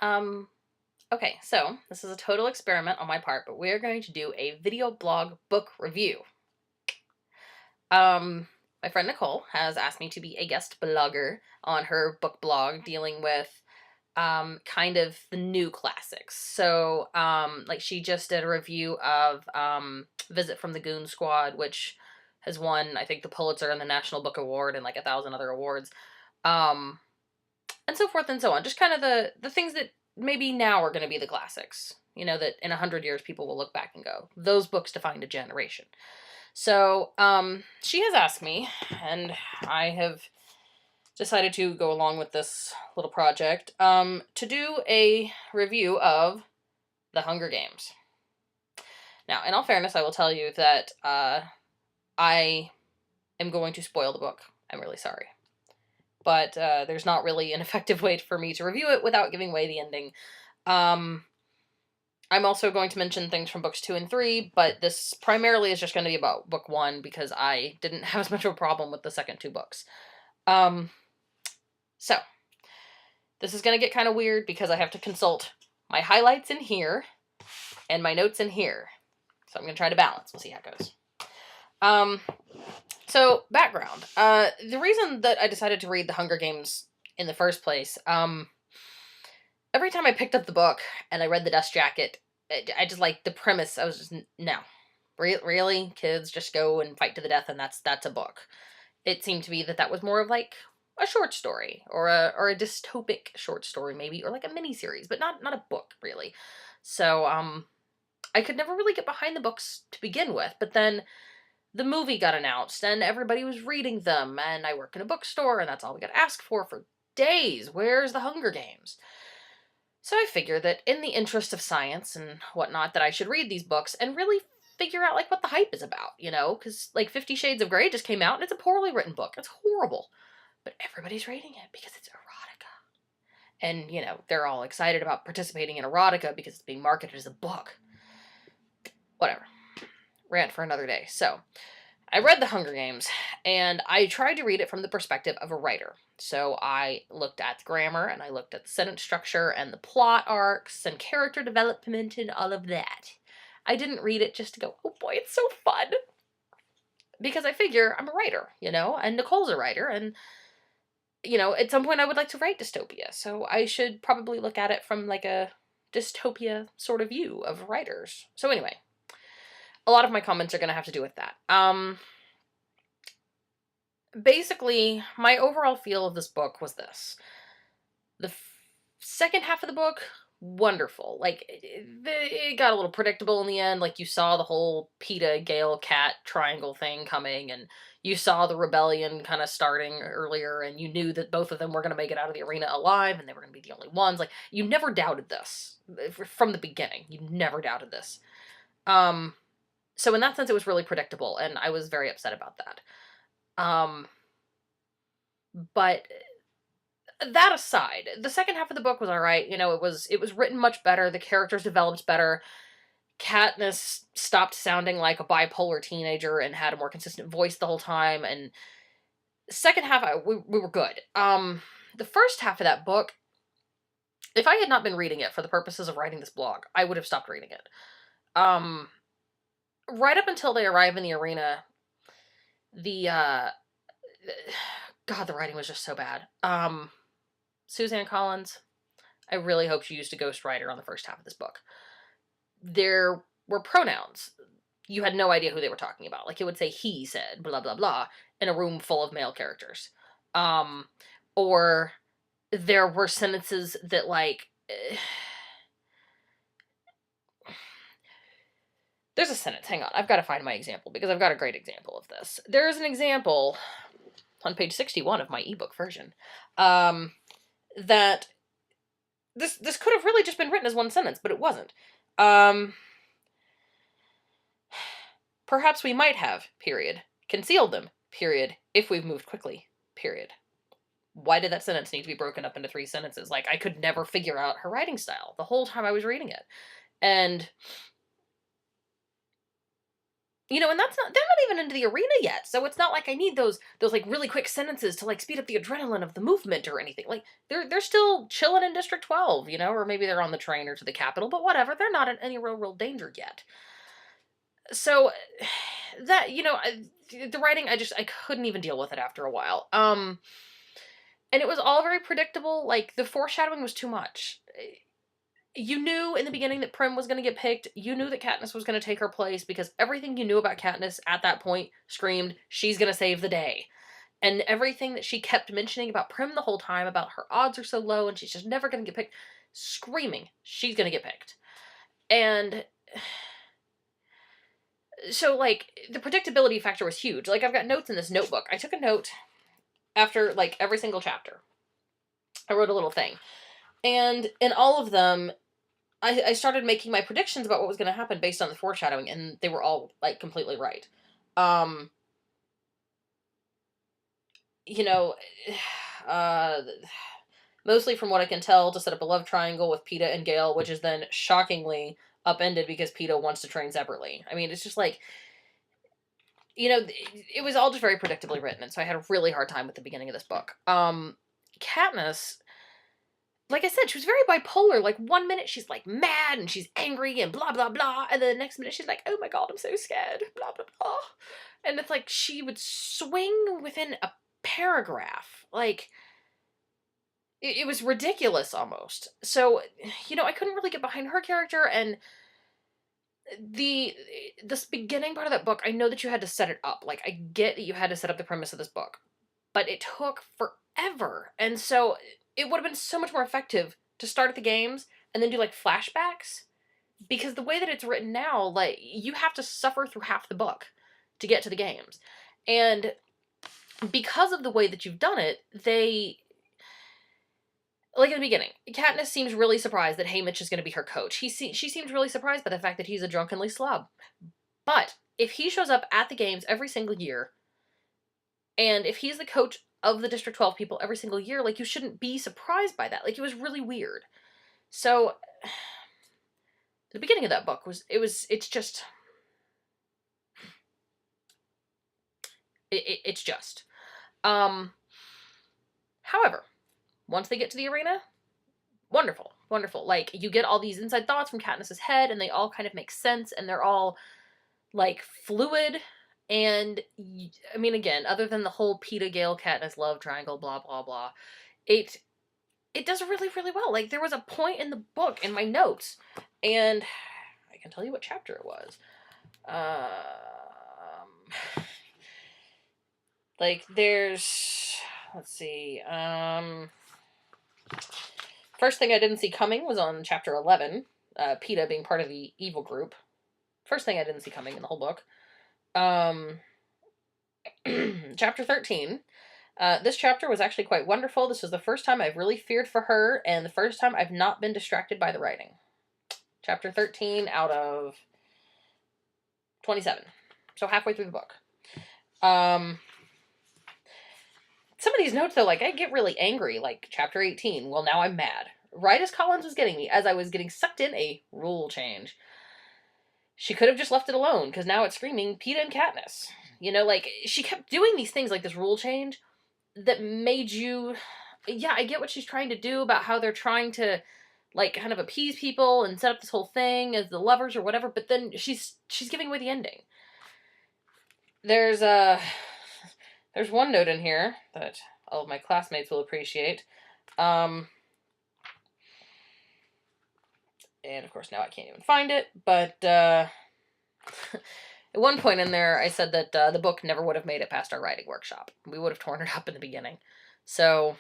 Um, okay, so this is a total experiment on my part, but we're going to do a video blog book review. Um, my friend Nicole has asked me to be a guest blogger on her book blog dealing with kind of the new classics. So, like she just did a review of Visit from the Goon Squad, which has won, I think, the Pulitzer and the National Book Award and like 1,000 other awards. Um, and so forth and so on. Just kind of the things that maybe now are going to be the classics. You know, that in 100 years people will look back and go, those books defined a generation. So, she has asked me, and I have decided to go along with this little project, to do a review of The Hunger Games. Now, in all fairness, I will tell you that, I am going to spoil the book. I'm really sorry. But, there's not really an effective way for me to review it without giving away the ending. I'm also going to mention things from books 2 and 3, but this primarily is just going to be about book 1 because I didn't have as much of a problem with the second 2 books. So, this is going to get kind of weird because I have to consult my highlights in here and my notes in here. So I'm going to try to balance. We'll see how it goes. So, background. The reason that I decided to read The Hunger Games in the first place, every time I picked up the book and I read the dust jacket, I just like the premise. I was just, no. Really? Kids just go and fight to the death and that's a book. It seemed to me that was more of like a short story or a dystopic short story maybe, or like a mini series, but not a book really. So I could never really get behind the books to begin with, but then the movie got announced and everybody was reading them, and I work in a bookstore and that's all we got asked for days. Where's The Hunger Games? So I figured that in the interest of science and whatnot, that I should read these books and really figure out like what the hype is about, you know? Because like 50 Shades of Grey just came out and it's a poorly written book. It's horrible. But everybody's reading it because it's erotica. And, you know, they're all excited about participating in erotica because it's being marketed as a book. Whatever. Rant for another day. So, I read The Hunger Games, and I tried to read it from the perspective of a writer. So I looked at the grammar, and I looked at the sentence structure, and the plot arcs, and character development, and all of that. I didn't read it just to go, oh boy, it's so fun! Because I figure I'm a writer, you know, and Nicole's a writer, and, you know, at some point I would like to write dystopia, so I should probably look at it from, like, a dystopia sort of view of writers. So anyway, a lot of my comments are going to have to do with that. Basically, my overall feel of this book was this. The second half of the book, wonderful. Like, it got a little predictable in the end. Like, you saw the whole Peeta, Gale, Cat triangle thing coming, and you saw the rebellion kind of starting earlier, and you knew that both of them were going to make it out of the arena alive, and they were going to be the only ones. Like, you never doubted this. From the beginning, you never doubted this. So in that sense, it was really predictable, and I was very upset about that. But that aside, the second half of the book was alright. You know, it was written much better, the characters developed better, Katniss stopped sounding like a bipolar teenager and had a more consistent voice the whole time, and second half, we were good. The first half of that book, if I had not been reading it for the purposes of writing this blog, I would have stopped reading it. Right up until they arrive in the arena, God, the writing was just so bad. Suzanne Collins, I really hope she used a ghostwriter on the first half of this book. There were pronouns. You had no idea who they were talking about. Like, it would say, he said, blah, blah, blah, in a room full of male characters. Or there were sentences that, like... There's a sentence, hang on, I've got to find my example, because I've got a great example of this. There is an example on page 61 of my ebook version, that this could have really just been written as one sentence, but it wasn't. Perhaps we might have, period, concealed them, period, if we've moved quickly, period. Why did that sentence need to be broken up into 3 sentences? Like, I could never figure out her writing style the whole time I was reading it. And And they're not even into the arena yet. So it's not like I need those like really quick sentences to like speed up the adrenaline of the movement or anything. Like they're still chilling in District 12, or maybe they're on the train or to the capital, but whatever. They're not in any real danger yet. So that, the writing, I couldn't even deal with it after a while. And it was all very predictable. Like the foreshadowing was too much. You knew in the beginning that Prim was going to get picked. You knew that Katniss was going to take her place because everything you knew about Katniss at that point screamed, she's going to save the day. And everything that she kept mentioning about Prim the whole time, about her odds are so low and she's just never going to get picked, screaming, she's going to get picked. And so, like, the predictability factor was huge. Like, I've got notes in this notebook. I took a note after, like, every single chapter. I wrote a little thing. And in all of them, I started making my predictions about what was going to happen based on the foreshadowing, and they were all, like, completely right. Mostly from what I can tell, to set up a love triangle with Peeta and Gale, which is then shockingly upended because Peeta wants to train separately. I mean, it's just like, it was all just very predictably written, and so I had a really hard time with the beginning of this book. Katniss, like I said, she was very bipolar. Like, one minute she's, like, mad and she's angry and blah, blah, blah. And then the next minute she's like, oh my god, I'm so scared. Blah, blah, blah. And it's like she would swing within a paragraph. Like, it was ridiculous almost. So, I couldn't really get behind her character. And this beginning part of that book, I know that you had to set it up. Like, I get that you had to set up the premise of this book. But it took forever. And so it would have been so much more effective to start at the games and then do like flashbacks, because the way that it's written now, like, you have to suffer through half the book to get to the games. And because of the way that you've done it, like in the beginning, Katniss seems really surprised that Haymitch is going to be her coach. She seems really surprised by the fact that he's a drunkenly slob. But if he shows up at the games every single year, and if he's the coach of the District 12 people every single year, like, you shouldn't be surprised by that. Like, it was really weird. So, the beginning of that book it's just... It's just. However, once they get to the arena, wonderful, wonderful. Like, you get all these inside thoughts from Katniss's head, and they all kind of make sense, and they're all, like, fluid. And, I mean, again, other than the whole Peeta, Gale, Katniss love triangle, blah, blah, blah, it does really, really well. Like, there was a point in the book, in my notes, and I can tell you what chapter it was. Like, there's, let's see, first thing I didn't see coming was on chapter 11, Peeta being part of the evil group. First thing I didn't see coming in the whole book. Chapter 13. This chapter was actually quite wonderful. This was the first time I've really feared for her, and the first time I've not been distracted by the writing. Chapter 13 out of 27. So halfway through the book. Some of these notes, though, like, I get really angry, like, chapter 18, well, now I'm mad. Right as Collins was getting me, as I was getting sucked in a rule change. She could have just left it alone, because now it's screaming Peeta and Katniss. Like, she kept doing these things, like this rule change, that made you... Yeah, I get what she's trying to do about how they're trying to, like, kind of appease people and set up this whole thing as the lovers or whatever, but then she's giving away the ending. There's one note in here that all of my classmates will appreciate. And of course now I can't even find it, but at one point in there I said that the book never would have made it past our writing workshop. We would have torn it up in the beginning. So,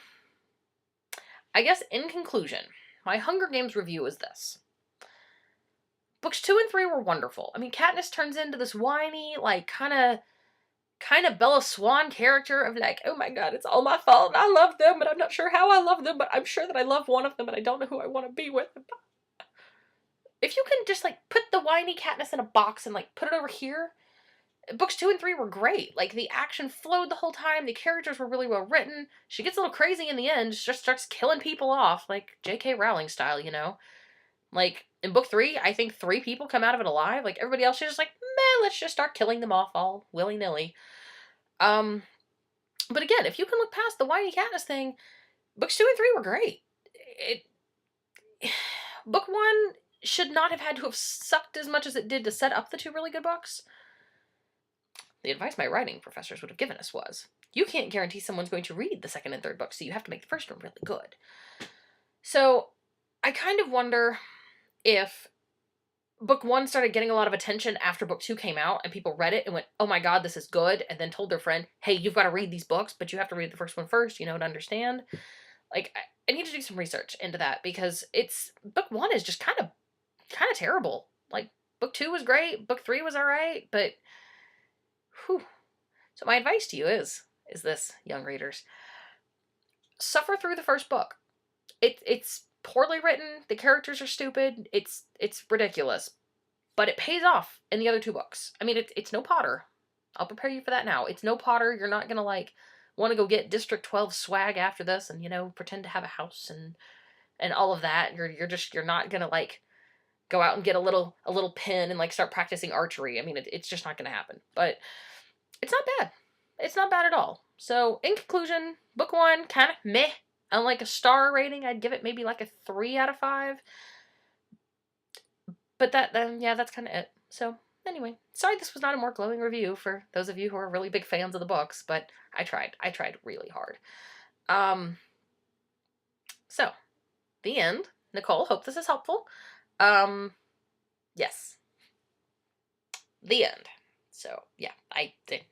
I guess in conclusion, my Hunger Games review is this. Books 2 and 3 were wonderful. I mean, Katniss turns into this whiny, like, kind of Bella Swan character of like, oh my god, it's all my fault, and I love them, but I'm not sure how I love them, but I'm sure that I love one of them, and I don't know who I want to be with. If you can just, like, put the whiny Katniss in a box and, like, put it over here, books 2 and 3 were great. Like, the action flowed the whole time, the characters were really well written, she gets a little crazy in the end, just starts killing people off, like J.K. Rowling style, Like, in book 3, I think 3 people come out of it alive. Like, everybody else is just like, meh, let's just start killing them off all willy-nilly. Um, but again, if you can look past the whiny Katniss thing, books 2 and 3 were great. It book 1 should not have had to have sucked as much as it did to set up the 2 really good books. The advice my writing professors would have given us was, you can't guarantee someone's going to read the second and third book, so you have to make the first one really good. So, I kind of wonder if book 1 started getting a lot of attention after book 2 came out, and people read it and went, oh my god, this is good, and then told their friend, hey, you've got to read these books, but you have to read the first one first, to understand. Like, I need to do some research into that, because book 1 is just kind of terrible. Like, book 2 was great, book 3 was alright, but, whew. So my advice to you is this, young readers. Suffer through the first book. It's poorly written, the characters are stupid, it's ridiculous. But it pays off in the other 2 books. I mean, it's no Potter. I'll prepare you for that now. It's no Potter. You're not gonna, like, want to go get District 12 swag after this and, pretend to have a house and all of that. You're not gonna, like, go out and get a little pin and, like, start practicing archery. I mean, it's just not gonna happen. But it's not bad. It's not bad at all. So, in conclusion, book 1, kind of meh. On, like, a star rating, I'd give it maybe, like, a 3 out of 5. But that's kind of it. So, anyway, sorry this was not a more glowing review for those of you who are really big fans of the books, but I tried. I tried really hard. So, the end. Nicole, hope this is helpful. Yes. The end. So, yeah, I did.